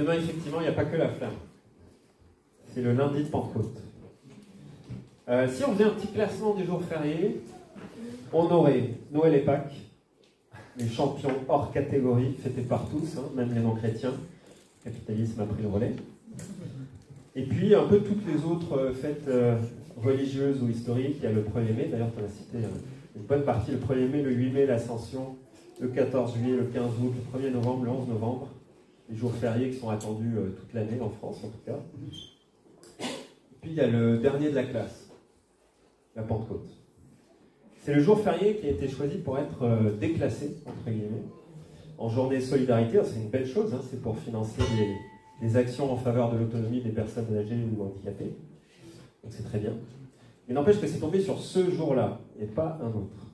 Demain, effectivement, il n'y a pas que la flamme. C'est le lundi de Pentecôte. Si on faisait un petit classement des jours fériés, on aurait Noël et Pâques, les champions hors catégorie, fêtés par tous, hein, même les non-chrétiens. Le capitalisme a pris le relais. Et puis, un peu toutes les autres fêtes religieuses ou historiques. Il y a le 1er mai, d'ailleurs, tu as cité une bonne partie. Le 1er mai, le 8 mai, l'Ascension, le 14 juillet, le 15 août, le 1er novembre, le 11 novembre. Les jours fériés qui sont attendus toute l'année, en France en tout cas. Et puis, il y a le dernier de la classe, la Pentecôte. C'est le jour férié qui a été choisi pour être déclassé, entre guillemets, en journée de solidarité. C'est une belle chose, hein, c'est pour financer les actions en faveur de l'autonomie des personnes âgées ou handicapées. Donc c'est très bien. Mais n'empêche que c'est tombé sur ce jour-là, et pas un autre.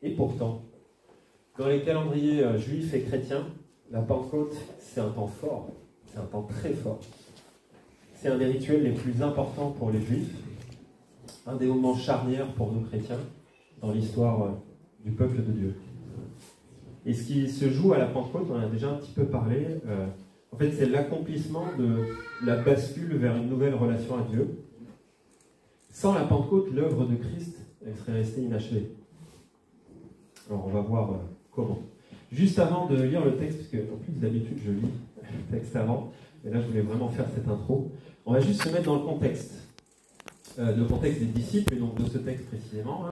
Et pourtant, dans les calendriers juifs et chrétiens, la Pentecôte, c'est un temps fort, c'est un temps très fort. C'est un des rituels les plus importants pour les juifs, un des moments charnières pour nous chrétiens dans l'histoire du peuple de Dieu. Et ce qui se joue à la Pentecôte, on en a déjà un petit peu parlé, en fait c'est l'accomplissement de la bascule vers une nouvelle relation à Dieu. Sans la Pentecôte, l'œuvre de Christ, elle serait restée inachevée. Alors on va voir comment. Juste avant de lire le texte, parce que en plus d'habitude je lis le texte avant, mais là je voulais vraiment faire cette intro, on va juste se mettre dans le contexte des disciples, et donc de ce texte précisément.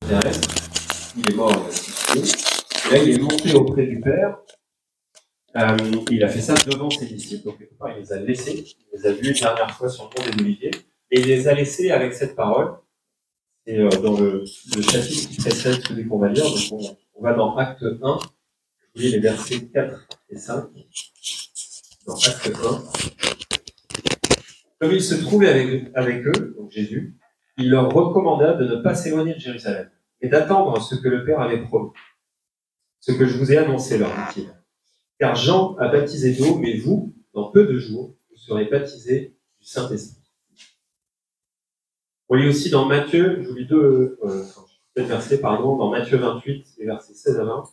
Il est mort, il a ressuscité. Et là, il est monté auprès du Père. Il a fait ça devant ses disciples, donc quelque part, il les a laissés. Il les a vus une dernière fois sur le mont des Oliviers. Et il les a laissés avec cette parole. Et dans le chapitre qui précède celui qu'on va lire, donc on va dans Acte 1. Je lis les versets 4 et 5. Dans Acte 1. Comme il se trouvait avec eux, donc Jésus, il leur recommanda de ne pas s'éloigner de Jérusalem et d'attendre ce que le Père avait promis. Ce que je vous ai annoncé, leur dit-il. Car Jean a baptisé d'eau, mais vous, dans peu de jours, vous serez baptisés du Saint-Esprit. On lit aussi dans Matthieu, je vous lis deux versets, dans Matthieu 28, les versets 16 à 20.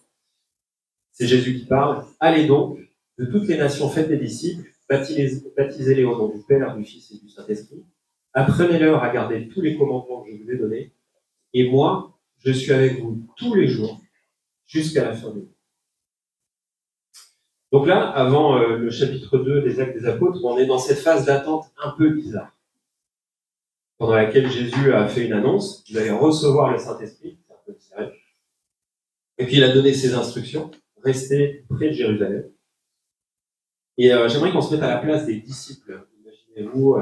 C'est Jésus qui parle. Allez donc, de toutes les nations, faites des disciples, baptisez-les au nom du Père, du Fils et du Saint-Esprit. Apprenez-leur à garder tous les commandements que je vous ai donnés. Et moi, je suis avec vous tous les jours, jusqu'à la fin du monde. Donc là, avant le chapitre 2 des Actes des Apôtres, on est dans cette phase d'attente un peu bizarre, pendant laquelle Jésus a fait une annonce, vous allez recevoir le Saint-Esprit, c'est un peu mystérieux, et puis il a donné ses instructions, restez près de Jérusalem. Et j'aimerais qu'on se mette à la place des disciples. Imaginez-vous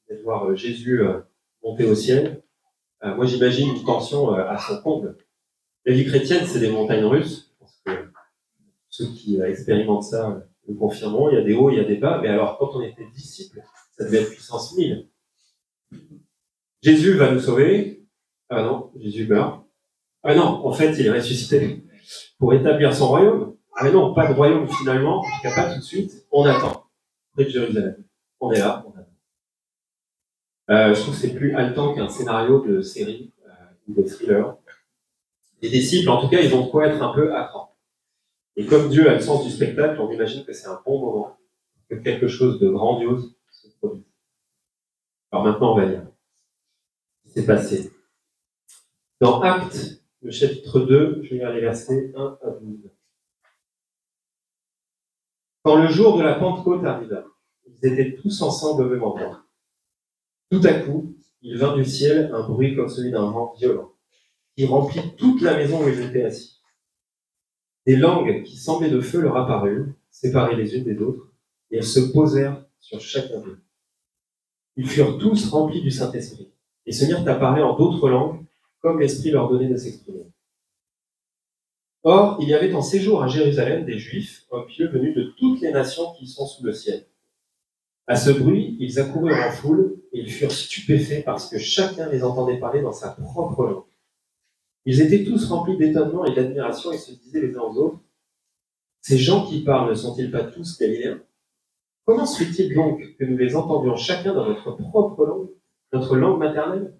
de voir Jésus monter au ciel. Moi, j'imagine une tension à son comble. La vie chrétienne, c'est des montagnes russes. Je pense que ceux qui expérimentent ça le confirmeront. Il y a des hauts, il y a des bas. Mais alors, quand on était disciples, ça devait être puissance 1000. Jésus va nous sauver. Ah non, Jésus meurt. Ah non, en fait, il est ressuscité pour établir son royaume. Ah mais non, pas de royaume finalement, en tout cas pas tout de suite. On attend, près de Jérusalem. On est là, on attend. Je trouve que c'est plus haletant qu'un scénario de série ou de thriller. Les disciples, en tout cas, ils ont de quoi être un peu à cran. Et comme Dieu a le sens du spectacle, on imagine que c'est un bon moment, que quelque chose de grandiose se produise. Alors maintenant, on va lire ce qui s'est passé. Dans Actes, le chapitre 2, je vais lire les versets 1 à 12. Quand le jour de la Pentecôte arriva, ils étaient tous ensemble au même endroit. Tout à coup, il vint du ciel un bruit comme celui d'un vent violent, qui remplit toute la maison où ils étaient assis. Des langues qui semblaient de feu leur apparurent, séparées les unes des autres, et elles se posèrent sur chacun d'eux. Ils furent tous remplis du Saint-Esprit, et se mirent à parler en d'autres langues, comme l'Esprit leur donnait de s'exprimer. Or, il y avait en séjour à Jérusalem des Juifs, un pieux venus de toutes les nations qui sont sous le ciel. À ce bruit, ils accoururent en foule, et ils furent stupéfaits parce que chacun les entendait parler dans sa propre langue. Ils étaient tous remplis d'étonnement et d'admiration et se disaient les uns aux autres, « Ces gens qui parlent ne sont-ils pas tous galiléens? Comment se fait-il donc que nous les entendions chacun dans notre propre langue, notre langue maternelle ?»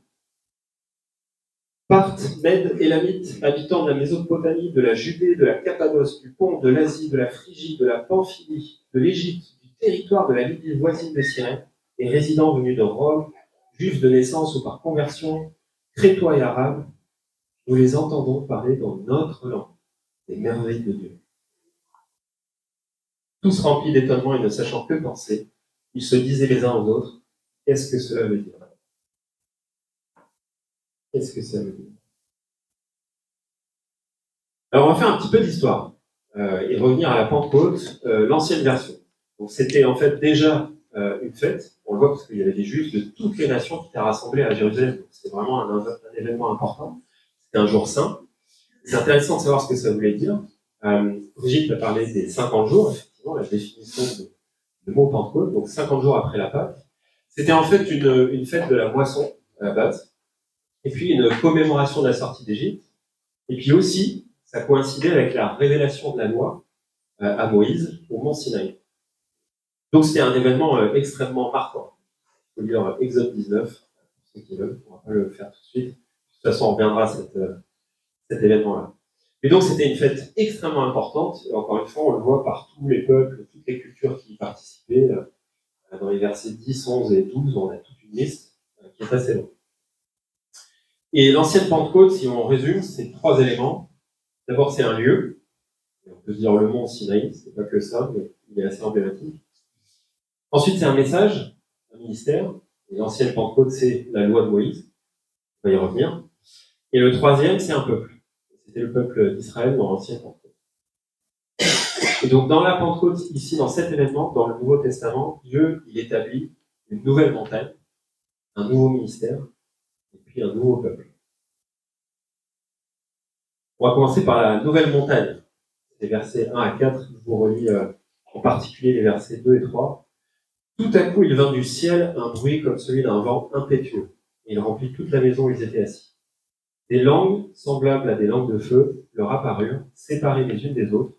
Parthes, Mèdes, Élamites, habitants de la Mésopotamie, de la Judée, de la Cappadoce, du Pont, de l'Asie, de la Phrygie, de la Pamphylie, de l'Égypte, du territoire de la Libye voisine de Cyrène, et résidents venus de Rome, juifs de naissance ou par conversion, crétois et arabes, nous les entendons parler dans notre langue des merveilles de Dieu. Tous remplis d'étonnement et ne sachant que penser, ils se disaient les uns aux autres, qu'est-ce que cela veut dire? Qu'est-ce que ça veut dire? Alors, on va faire un petit peu d'histoire et revenir à la Pentecôte, l'ancienne version. Donc, c'était en fait déjà une fête. On le voit parce qu'il y avait des Juifs de toutes les nations qui étaient rassemblés à Jérusalem. C'était vraiment un événement important. C'était un jour saint. C'est intéressant de savoir ce que ça voulait dire. Brigitte a parlé des 50 jours, effectivement, la définition de mot Pentecôte, donc 50 jours après la Pâque. C'était en fait une fête de la moisson à la base, et puis une commémoration de la sortie d'Égypte, et puis aussi, ça coïncidait avec la révélation de la loi à Moïse au mont Sinaï. Donc c'était un événement extrêmement marquant. Il faut lire Exode 19, pour ceux qui veulent, on ne va pas le faire tout de suite. De toute façon, on reviendra à cet événement-là. Et donc c'était une fête extrêmement importante, et encore une fois, on le voit par tous les peuples, toutes les cultures qui y participaient. Dans les versets 10, 11 et 12, on a toute une liste qui est assez longue. Et l'ancienne Pentecôte, si on résume, c'est 3 éléments. D'abord, c'est un lieu. On peut dire le mont Sinaï, c'est pas que ça, mais il est assez emblématique. Ensuite, c'est un message, un ministère. Et l'ancienne Pentecôte, c'est la loi de Moïse. On va y revenir. Et le troisième, c'est un peuple. C'était le peuple d'Israël dans l'ancienne Pentecôte. Et donc, dans la Pentecôte, ici, dans cet événement, dans le Nouveau Testament, Dieu, il établit une nouvelle montagne, un nouveau ministère, et puis un nouveau peuple. On va commencer par la nouvelle montagne. Les versets 1 à 4, je vous relis en particulier les versets 2 et 3. Tout à coup, il vint du ciel un bruit comme celui d'un vent impétueux, et il remplit toute la maison où ils étaient assis. Des langues, semblables à des langues de feu, leur apparurent, séparées les unes des autres,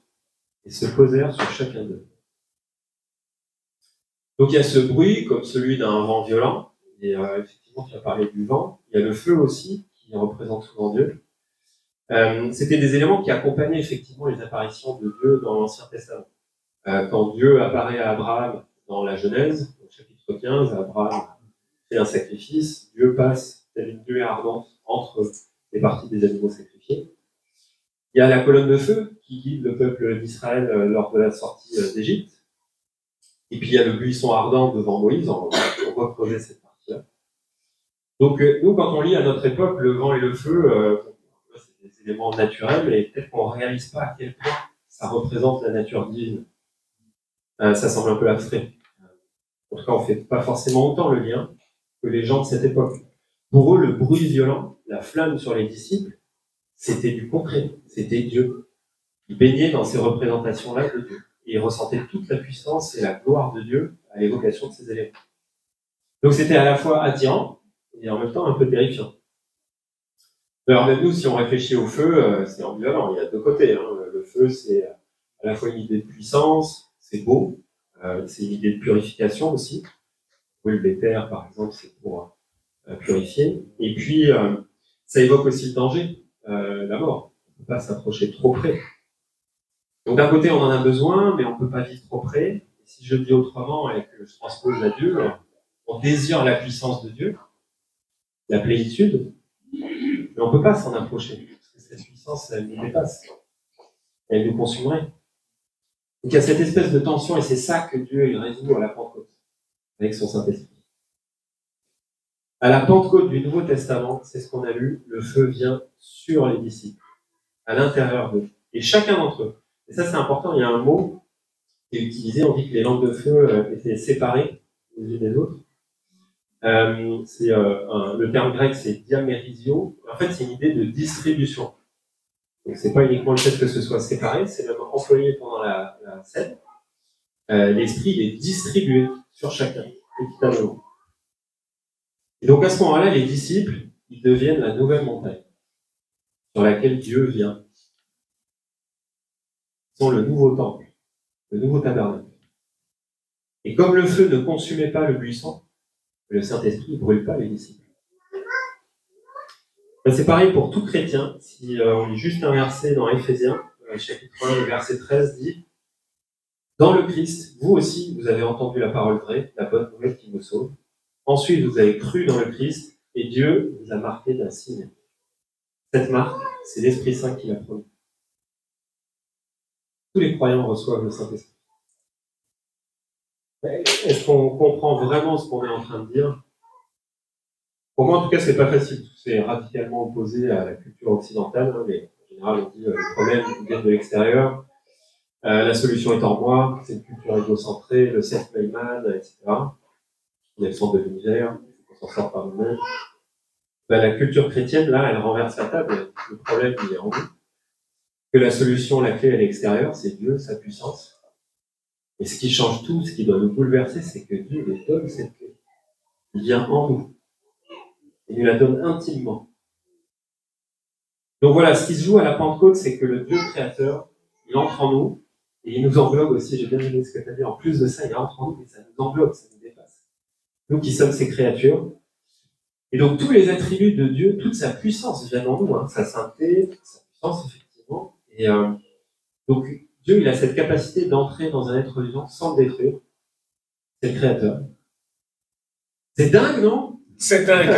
et se posèrent sur chacun d'eux. Donc il y a ce bruit comme celui d'un vent violent, et effectivement tu as parlé du vent, il y a le feu aussi, qui représente souvent Dieu. C'était des éléments qui accompagnaient effectivement les apparitions de Dieu dans l'Ancien Testament. Quand Dieu apparaît à Abraham dans la Genèse, au chapitre 15, Abraham fait un sacrifice, Dieu passe telle une nuée ardente entre les parties des animaux sacrifiés. Il y a la colonne de feu qui guide le peuple d'Israël lors de la sortie d'Égypte. Et puis il y a le buisson ardent devant Moïse, on va creuser cette partie-là. Donc nous, quand on lit à notre époque le vent et le feu, c'est des éléments naturels, mais peut-être qu'on ne réalise pas à quel point ça représente la nature divine. Ça semble un peu abstrait. En tout cas, on ne fait pas forcément autant le lien que les gens de cette époque. Pour eux, le bruit violent, la flamme sur les disciples, c'était du concret, c'était Dieu. Ils baignaient dans ces représentations-là de Dieu. Et ils ressentaient toute la puissance et la gloire de Dieu à l'évocation de ces éléments. Donc c'était à la fois attirant et en même temps un peu terrifiant. Alors même nous, si on réfléchit au feu, c'est ambivalent, il y a deux côtés. Hein. Le feu, c'est à la fois une idée de puissance, c'est beau, c'est une idée de purification aussi. Brûle des terres, par exemple, c'est pour purifier. Et puis, ça évoque aussi le danger, la mort. On ne peut pas s'approcher trop près. Donc d'un côté, on en a besoin, mais on ne peut pas vivre trop près. Et si je le dis autrement et que je transpose à Dieu, on désire la puissance de Dieu, la plénitude, mais on ne peut pas s'en approcher, parce que cette puissance, elle nous dépasse. Elle nous consumerait. Donc il y a cette espèce de tension, et c'est ça que Dieu il résout à la Pentecôte, avec son Saint-Esprit. À la Pentecôte du Nouveau Testament, c'est ce qu'on a lu, le feu vient sur les disciples, à l'intérieur d'eux, et chacun d'entre eux. Et ça c'est important, il y a un mot qui est utilisé, on dit que les langues de feu étaient séparées les unes des autres. Le terme grec c'est diamérisio, en fait c'est une idée de distribution. Donc c'est pas uniquement le fait que ce soit séparé, c'est même employé pendant la scène. L'esprit il est distribué sur chacun, équitablement. Et donc à ce moment-là, les disciples, ils deviennent la nouvelle montagne sur laquelle Dieu vient. Ils sont le nouveau temple, le nouveau tabernacle. Et comme le feu ne consumait pas le buisson, le Saint-Esprit ne brûle pas les disciples. Ben, c'est pareil pour tout chrétien. Si on lit juste un verset dans Éphésiens, chapitre 1, le verset 13 dit « Dans le Christ, vous aussi, vous avez entendu la parole vraie, la bonne nouvelle qui vous sauve. Ensuite, vous avez cru dans le Christ, et Dieu vous a marqué d'un signe. Cette marque, c'est l'Esprit Saint qui l'a promis. » Tous les croyants reçoivent le Saint-Esprit. Est-ce qu'on comprend vraiment ce qu'on est en train de dire? Pour moi, en tout cas, c'est pas facile. C'est radicalement opposé à la culture occidentale, hein, mais en général, on dit les problèmes viennent de l'extérieur. La solution est en moi, c'est une culture égocentrée, le self-made man, etc. On est le centre de l'univers, on s'en sort par nous-mêmes. Ben, la culture chrétienne, là, elle renverse la table. Le problème, il est en nous. Que la solution, la clé, elle est extérieure, c'est Dieu, sa puissance. Et ce qui change tout, ce qui doit nous bouleverser, c'est que Dieu nous donne cette clé. Il vient en nous. Il nous la donne intimement. Donc voilà, ce qui se joue à la Pentecôte, c'est que le Dieu créateur, il entre en nous, et il nous englobe aussi. J'ai bien aimé ce que tu as dit. En plus de ça, il entre en nous, mais ça nous englobe, ça nous dépasse. Nous qui sommes ses créatures. Et donc tous les attributs de Dieu, toute sa puissance viennent en nous, hein, sa sainteté, sa puissance, effectivement. Et donc Dieu, il a cette capacité d'entrer dans un être vivant sans le détruire. C'est le créateur. C'est dingue, non? C'est dingue.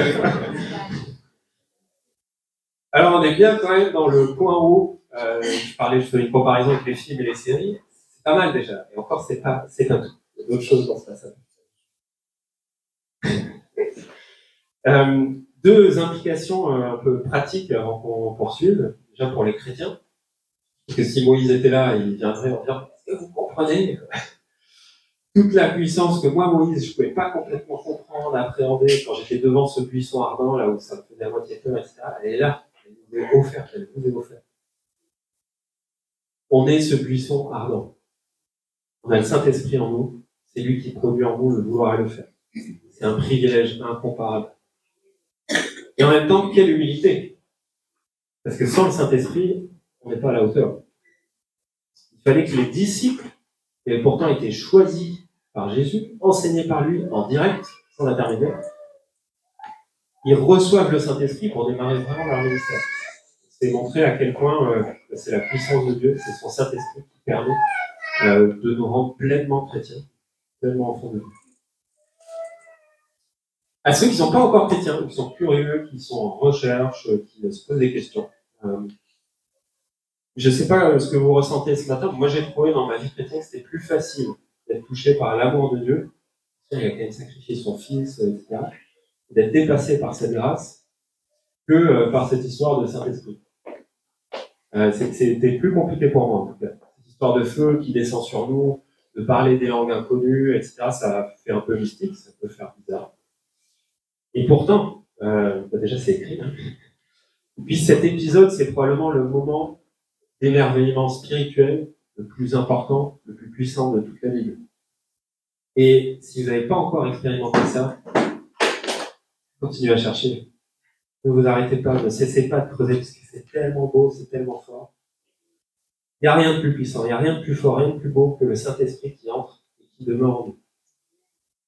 Alors, on est bien quand même dans le point haut. Je fais une comparaison avec les films et les séries. C'est pas mal déjà. Et encore, c'est pas tout. Il y a d'autres choses dans ce passage. Deux implications un peu pratiques avant qu'on poursuive. Déjà pour les chrétiens. Parce que si Moïse était là, il viendrait en disant « Est-ce que vous comprenez toute la puissance que moi, Moïse, je ne pouvais pas complètement comprendre, appréhender quand j'étais devant ce buisson ardent, là où ça me faisait à moitié peur, etc. Elle est là. Elle nous est offerte. Elle vous est offerte. On est ce buisson ardent. On a le Saint-Esprit en nous. C'est lui qui produit en nous le vouloir et le faire. C'est un privilège incomparable. Et en même temps, quelle humilité. Parce que sans le Saint-Esprit, on n'est pas à la hauteur. Il fallait que les disciples, qui avaient pourtant été choisis par Jésus, enseignés par lui en direct, sans intermédiaire, ils reçoivent le Saint-Esprit pour démarrer vraiment leur ministère. C'est montrer à quel point c'est la puissance de Dieu, c'est son Saint-Esprit qui permet de nous rendre pleinement chrétiens, pleinement enfants de Dieu. À ceux qui ne sont pas encore chrétiens, qui sont curieux, qui sont en recherche, qui se posent des questions. Je ne sais pas ce que vous ressentez ce matin. Moi, j'ai trouvé dans ma vie chrétienne que c'était plus facile d'être touché par l'amour de Dieu. Il a quand même sacrifié son fils, etc. D'être dépassé par cette grâce que par cette histoire de Saint-Esprit. C'était plus compliqué pour moi, en tout cas. Cette histoire de feu qui descend sur nous, de parler des langues inconnues, etc., ça fait un peu mystique, ça peut faire bizarre. Et pourtant, déjà c'est écrit, hein. Et puis cet épisode, c'est probablement le moment d'émerveillement spirituel le plus important, le plus puissant de toute la Bible. Et si vous n'avez pas encore expérimenté ça, continuez à chercher. Ne vous arrêtez pas, ne cessez pas de creuser, parce que c'est tellement beau, c'est tellement fort. Il n'y a rien de plus puissant, il n'y a rien de plus fort, rien de plus beau que le Saint-Esprit qui entre et qui demeure en nous.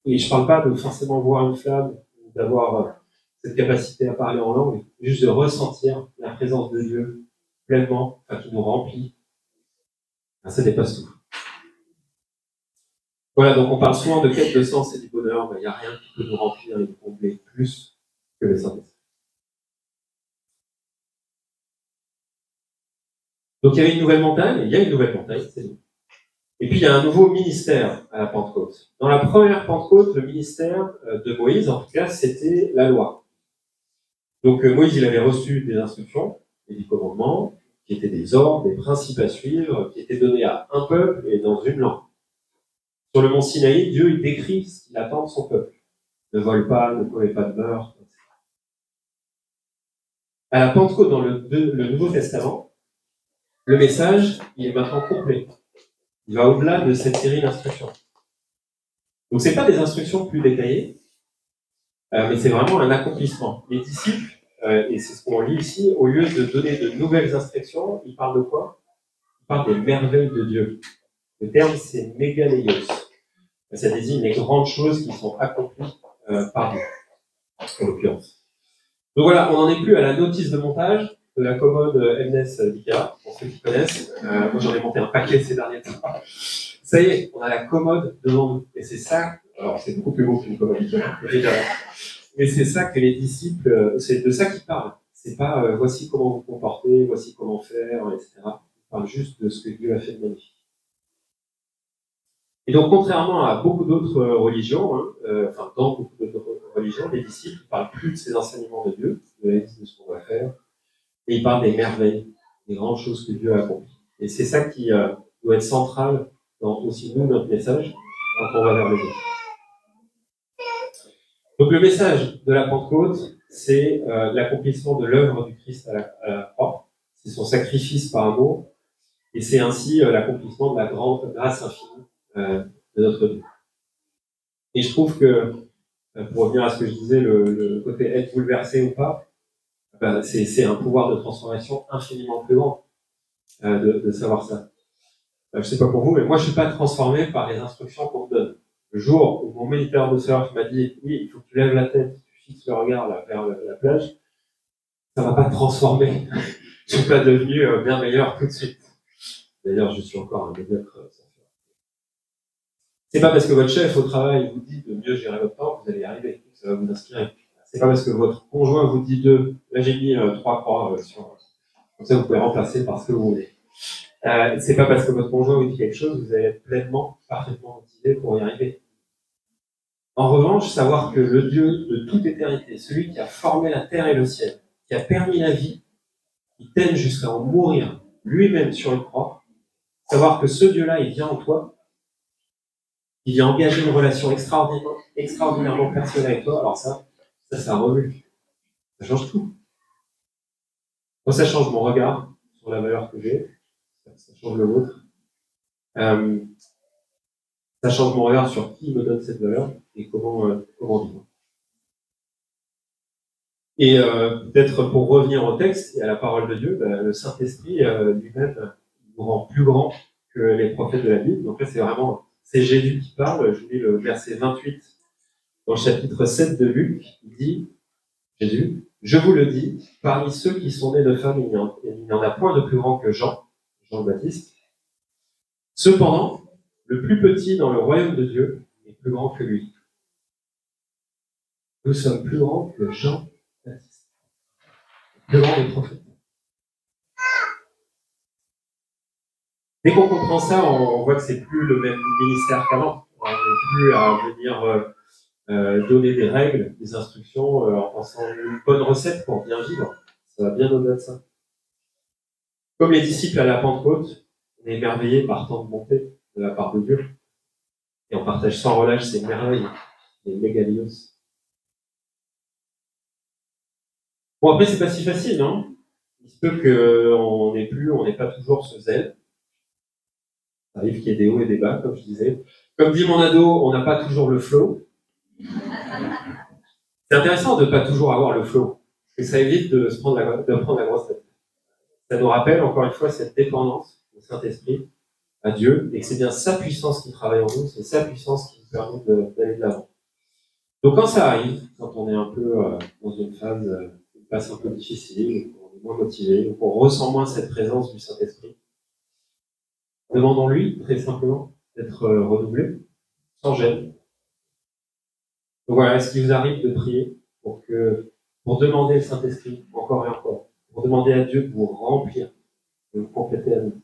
Et je ne parle pas de forcément voir une flamme, ou d'avoir cette capacité à parler en langue, juste de ressentir la présence de Dieu pleinement, qui nous remplit. Ça dépasse tout. Voilà, donc on parle souvent de quête de sens et du bonheur, mais il n'y a rien qui peut nous remplir et nous combler plus que le Saint-Esprit. Donc il y avait une nouvelle montagne, il y a une nouvelle montagne, c'est nous. Et puis il y a un nouveau ministère à la Pentecôte. Dans la première Pentecôte, le ministère de Moïse, en tout cas, c'était la loi. Donc Moïse, il avait reçu des instructions et des commandements, qui étaient des ordres, des principes à suivre, qui étaient donnés à un peuple et dans une langue. Sur le mont Sinaï, Dieu il décrit ce qu'il attend de son peuple. Ne vole pas, ne commets pas de meurtre, etc. À la Pentecôte, dans le Nouveau Testament, le message, il est maintenant complet. Il va au-delà de cette série d'instructions. Donc, ce n'est pas des instructions plus détaillées, mais c'est vraiment un accomplissement. Les disciples, et c'est ce qu'on lit ici, au lieu de donner de nouvelles instructions, ils parlent de quoi? Ils parlent des merveilles de Dieu. Le terme, c'est mégaleios. Ça désigne les grandes choses qui sont accomplies par Dieu, en l'occurrence. Donc voilà, on n'en est plus à la notice de montage de la commode MNES d'IKEA, pour ceux qui connaissent. Moi, j'en ai monté un paquet ces derniers temps. Ça y est, on a la commode devant nous. Et c'est ça, alors c'est beaucoup plus beau qu'une commode IKEA, évidemment. Mais c'est ça que les disciples, c'est de ça qu'ils parlent. C'est pas voici comment vous comporter, voici comment faire, etc. Ils parlent juste de ce que Dieu a fait de magnifique. Et donc, contrairement à beaucoup d'autres religions, enfin, dans beaucoup d'autres religions, les disciples ne parlent plus de ces enseignements de Dieu, de ce qu'on va faire, et ils parlent des merveilles, des grandes choses que Dieu a accomplies. Et c'est ça qui doit être central dans aussi nous, notre message, quand on va vers les autres. Donc, le message de la Pentecôte, c'est l'accomplissement de l'œuvre du Christ à la croix. C'est son sacrifice par amour, et c'est ainsi l'accomplissement de la grande grâce infinie de notre Dieu. Et je trouve que, pour revenir à ce que je disais, le côté être bouleversé ou pas, c'est un pouvoir de transformation infiniment plus grand de savoir ça. Je ne sais pas pour vous, mais moi je ne suis pas transformé par les instructions qu'on me donne. Le jour où mon moniteur de surf m'a dit « Oui, il faut que tu lèves la tête, que tu fixes le regard là, vers la plage », ça ne m'a pas transformé. Je ne suis pas devenu bien meilleur tout de suite. D'ailleurs, je suis encore un médiocre surfeur. C'est pas parce que votre chef au travail vous dit de mieux gérer votre temps que vous allez y arriver, que ça va vous inspirer. C'est pas parce que votre conjoint vous dit de, là j'ai mis 3 croix sur, comme ça vous pouvez remplacer par ce que vous voulez. C'est pas parce que votre conjoint vous dit quelque chose que vous allez être pleinement, parfaitement motivé pour y arriver. En revanche, savoir que le Dieu de toute éternité, celui qui a formé la terre et le ciel, qui a permis la vie, qui t'aime jusqu'à en mourir lui-même sur une croix, savoir que ce Dieu-là, il vient en toi, il vient engager une relation extraordinairement personnelle avec toi, alors ça remue. Ça change tout. Moi, ça change mon regard sur la valeur que j'ai, ça change le vôtre. Ça change mon regard sur qui me donne cette valeur et comment vivre. Et peut-être pour revenir au texte et à la parole de Dieu, le Saint-Esprit lui-même nous rend plus grand que les prophètes de la Bible. Donc là, c'est Jésus qui parle. Je vous lis le verset 28 dans le chapitre 7 de Luc. Il dit, Jésus, « Je vous le dis, parmi ceux qui sont nés de femmes, il n'y en a point de plus grand que Jean le Baptiste. Cependant, le plus petit dans le royaume de Dieu est plus grand que lui. » Nous sommes plus grands que Jean le Baptiste, le plus grand des prophètes. Dès qu'on comprend ça, on voit que c'est plus le même ministère qu'avant. On n'est plus à venir donner des règles, des instructions, en pensant une bonne recette pour bien vivre. Ça va bien au-delà de ça. Comme les disciples à la Pentecôte, on est émerveillés par tant de bonté de la part de Dieu. Et on partage sans relâche ces merveilles, les mégalios. Bon, après, c'est pas si facile, non? Il se peut qu'on n'ait pas toujours ce zèle. Ça arrive qu'il y ait des hauts et des bas, comme je disais. Comme dit mon ado, on n'a pas toujours le flow. C'est intéressant de ne pas toujours avoir le flow, parce que ça évite de prendre la grosse tête. Ça nous rappelle, encore une fois, cette dépendance au Saint-Esprit, à Dieu, et que c'est bien sa puissance qui travaille en nous, c'est sa puissance qui nous permet d'aller de l'avant. Donc quand ça arrive, quand on est un peu dans une phase, une passe un peu difficile, on est moins motivé, on ressent moins cette présence du Saint-Esprit, demandons-lui, très simplement, d'être renouvelé, sans gêne. Donc voilà, est-ce qu'il vous arrive de prier pour demander le Saint-Esprit, encore et encore, pour demander à Dieu de vous remplir, de vous compléter à nous.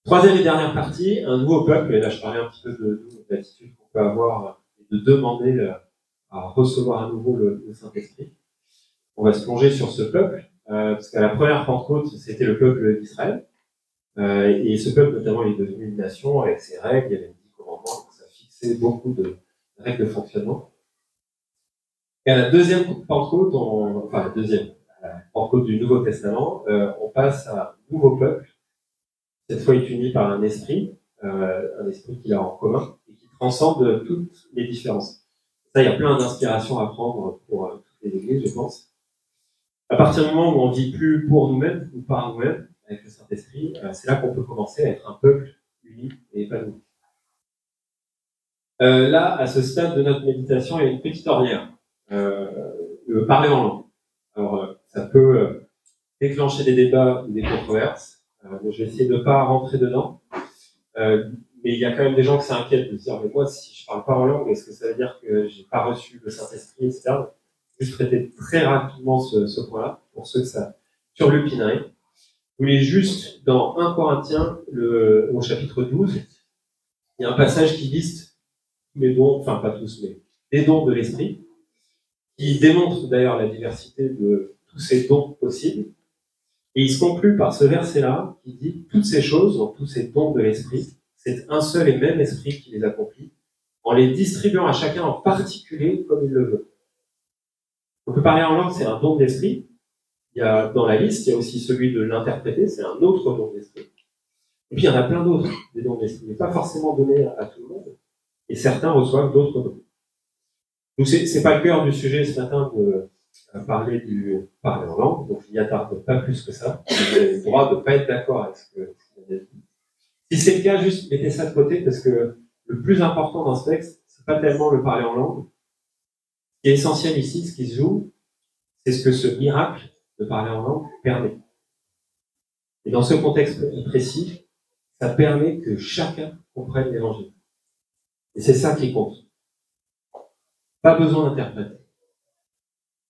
Troisième et dernière partie, un nouveau peuple, et là je parlais un petit peu de l'attitude qu'on peut avoir, de demander à recevoir à nouveau le Saint-Esprit. On va se plonger sur ce peuple, parce qu'à la première Pentecôte, c'était le peuple d'Israël, et ce peuple notamment il est devenu une nation avec ses règles, il y avait 10 commandements, donc ça fixait beaucoup de règles de fonctionnement. Et à la deuxième Pentecôte, la Pentecôte du Nouveau Testament, on passe à un nouveau peuple. Cette fois, il est uni par un esprit qu'il a en commun et qui transcende toutes les différences. Ça, il y a plein d'inspirations à prendre pour toutes les églises, je pense. À partir du moment où on vit plus pour nous-mêmes ou par nous-mêmes, avec le Saint-Esprit, c'est là qu'on peut commencer à être un peuple uni et épanoui. Là, à ce stade de notre méditation, il y a une petite ornière. Le parler en langue. Alors, ça peut déclencher des débats ou des controverses. Mais je vais essayer de ne pas rentrer dedans. Mais il y a quand même des gens qui s'inquiètent de se dire, mais moi, si je parle pas en langue, est-ce que ça veut dire que j'ai pas reçu le Saint-Esprit, etc. Juste traiter très rapidement ce point-là, pour ceux que ça turlupinerait. Vous voulez juste, dans 1 Corinthiens, au chapitre 12, il y a un passage qui liste tous les dons, enfin pas tous, mais des dons de l'Esprit, qui démontre d'ailleurs la diversité de tous ces dons possibles. Et il se conclut par ce verset-là, qui dit « Toutes ces choses, donc tous ces dons de l'Esprit, c'est un seul et même Esprit qui les accomplit, en les distribuant à chacun en particulier comme il le veut. » On peut parler en langue, c'est un don de l'Esprit. Il y a, dans la liste, il y a aussi celui de l'interpréter, c'est un autre don de l'Esprit. Et puis il y en a plein d'autres, des dons de l'Esprit, mais pas forcément donnés à tout le monde. Et certains reçoivent d'autres dons. Donc c'est pas le cœur du sujet ce matin de parler en langue, donc je n'y attarde pas plus que ça. Vous avez le droit de ne pas être d'accord avec ce que vous avez dit. Si c'est le cas, juste mettez ça de côté, parce que le plus important dans ce texte, c'est pas tellement le parler en langue. Ce qui est essentiel ici, ce qui se joue, c'est ce que ce miracle de parler en langue permet. Et dans ce contexte précis, ça permet que chacun comprenne l'évangile. Et c'est ça qui compte. Pas besoin d'interpréter.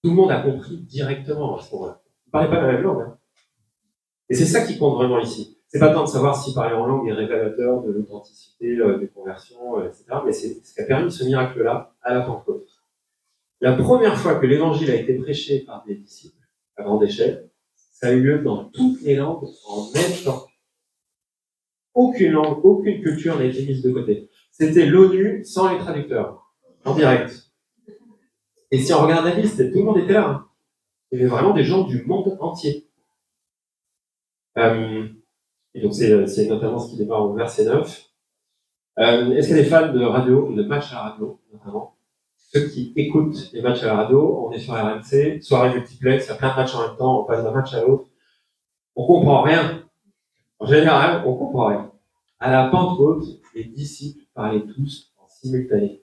Tout le monde a compris directement à ce moment-là. Vous ne parlez pas la même langue. Hein. Et c'est ça qui compte vraiment ici. C'est pas tant de savoir si parler en langue est révélateur de l'authenticité des conversions, etc. Mais c'est ce qui a permis ce miracle-là à la Pentecôte. La première fois que l'évangile a été prêché par des disciples à grande échelle, ça a eu lieu dans toutes les langues en même temps. Aucune langue, aucune culture n'a été mise de côté. C'était l'ONU sans les traducteurs, en direct. Et si on regarde la liste, tout le monde était là. Hein. Il y avait vraiment des gens du monde entier. Et donc c'est notamment ce qui démarre au verset 9. Est-ce qu'il y a des fans de radio, de matchs à la radio, notamment? Ceux qui écoutent les matchs à la radio, on est sur RMC, soirée multiplex, il y a plein de matchs en même temps, on passe d'un match à l'autre. On comprend rien. En général, on comprend rien. À la Pentecôte, les disciples parlaient tous en simultané.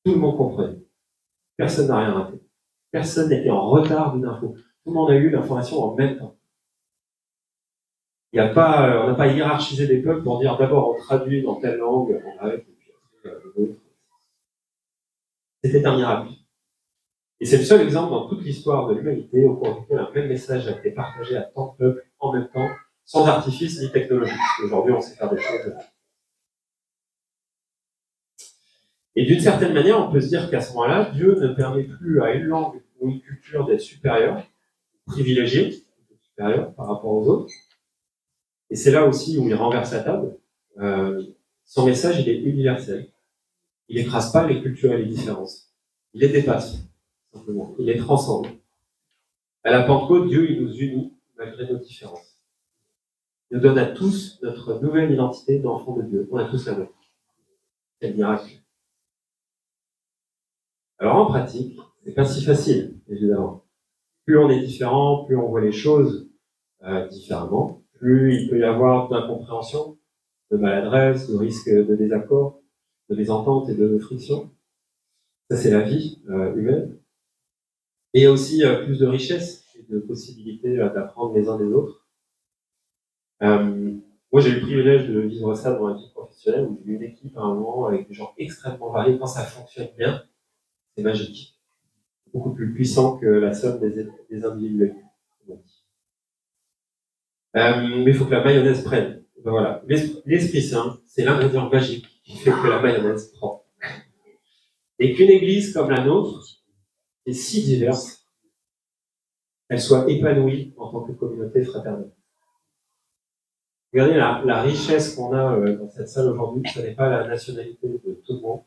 Tout le monde comprenait. Personne n'a rien raté. Personne n'était en retard d'une info. Tout le monde a eu l'information en même temps. On n'a pas hiérarchisé des peuples pour dire d'abord on traduit dans telle langue en grec et puis après l'autre. C'était un miracle. Et c'est le seul exemple dans toute l'histoire de l'humanité au cours duquel un même message a été partagé à tant de peuples en même temps, sans artifice ni technologie. Parce qu'aujourd'hui, on sait faire des choses. Et d'une certaine manière, on peut se dire qu'à ce moment-là, Dieu ne permet plus à une langue ou une culture d'être supérieure, privilégiée, supérieure par rapport aux autres. Et c'est là aussi où il renverse la table. Son message, il est universel. Il n'écrase pas les cultures et les différences. Il les dépasse, simplement. Il les transcende. À la Pentecôte, Dieu, il nous unit malgré nos différences. Il nous donne à tous notre nouvelle identité d'enfant de Dieu. On a tous la même. Quel miracle. Alors en pratique, c'est pas si facile, évidemment. Plus on est différent, plus on voit les choses différemment, plus il peut y avoir d'incompréhension, de maladresse, de risque de désaccord, de mésentente et de friction. Ça, c'est la vie humaine. Et il y a aussi plus de richesse et de possibilités d'apprendre les uns des autres. Moi, j'ai eu le privilège de vivre ça dans ma vie professionnelle, où j'ai eu une équipe à un moment avec des gens extrêmement variés. Quand ça fonctionne bien, c'est magique. Beaucoup plus puissant que la somme des individus. Mais il faut que la mayonnaise prenne. Ben voilà. L'Esprit Saint, c'est l'ingrédient magique qui fait que la mayonnaise prend. Et qu'une église comme la nôtre, qui est si diverse, elle soit épanouie en tant que communauté fraternelle. Regardez la richesse qu'on a dans cette salle aujourd'hui, ce n'est pas la nationalité de tout le monde.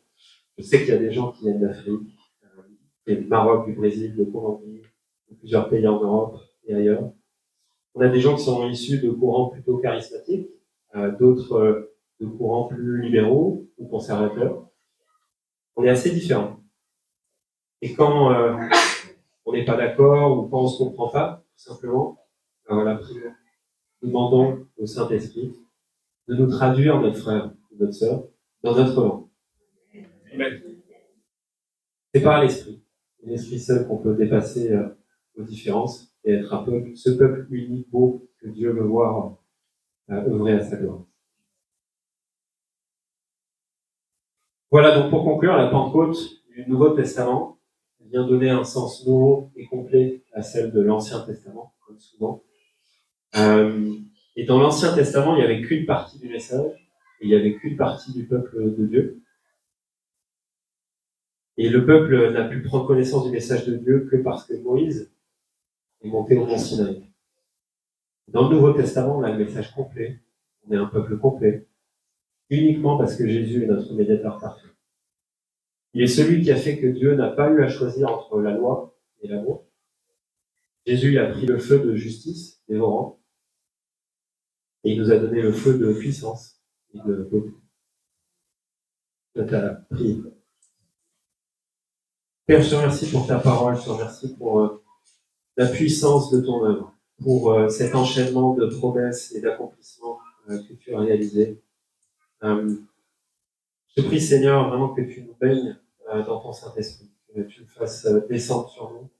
Je sais qu'il y a des gens qui viennent d'Afrique, du Maroc, du Brésil, de Colombie, de plusieurs pays en Europe et ailleurs. On a des gens qui sont issus de courants plutôt charismatiques, d'autres de courants plus libéraux ou conservateurs. On est assez différents. Et quand on n'est pas d'accord ou quand on ne se comprend pas, tout simplement, voilà, nous demandons au Saint-Esprit de nous traduire, notre frère ou notre sœur, dans notre langue. C'est par l'esprit. L'esprit seul qu'on peut dépasser nos différences et être un peu ce peuple uni, beau, que Dieu veut voir œuvrer à sa gloire. Voilà donc pour conclure, la Pentecôte du Nouveau Testament vient donner un sens nouveau et complet à celle de l'Ancien Testament, comme souvent. Et dans l'Ancien Testament, il n'y avait qu'une partie du message, et il n'y avait qu'une partie du peuple de Dieu. Et le peuple n'a pu prendre connaissance du message de Dieu que parce que Moïse est monté au mont Sinaï. Dans le Nouveau Testament, on a le message complet, on est un peuple complet, uniquement parce que Jésus est notre médiateur parfait. Il est celui qui a fait que Dieu n'a pas eu à choisir entre la loi et l'amour. Jésus a pris le feu de justice, dévorant, et il nous a donné le feu de puissance et de beauté. Priez. Père, je te remercie pour ta parole, je te remercie pour la puissance de ton œuvre, pour cet enchaînement de promesses et d'accomplissements que tu as réalisés. Je te prie, Seigneur, vraiment que tu nous baignes dans ton Saint-Esprit, que tu le fasses descendre sur nous,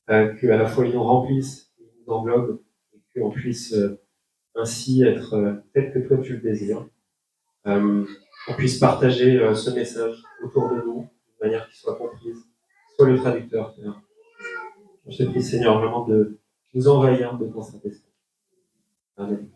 qu'à la fois il nous remplisse, il nous englobe, et qu'on puisse ainsi être tel que toi tu le désires. Qu'on puisse partager ce message autour de nous, de manière qu'il soit comprise. Sois le traducteur, Père. Je te prie, Seigneur, vraiment de nous envahir de ton Saint-Esprit. Amen.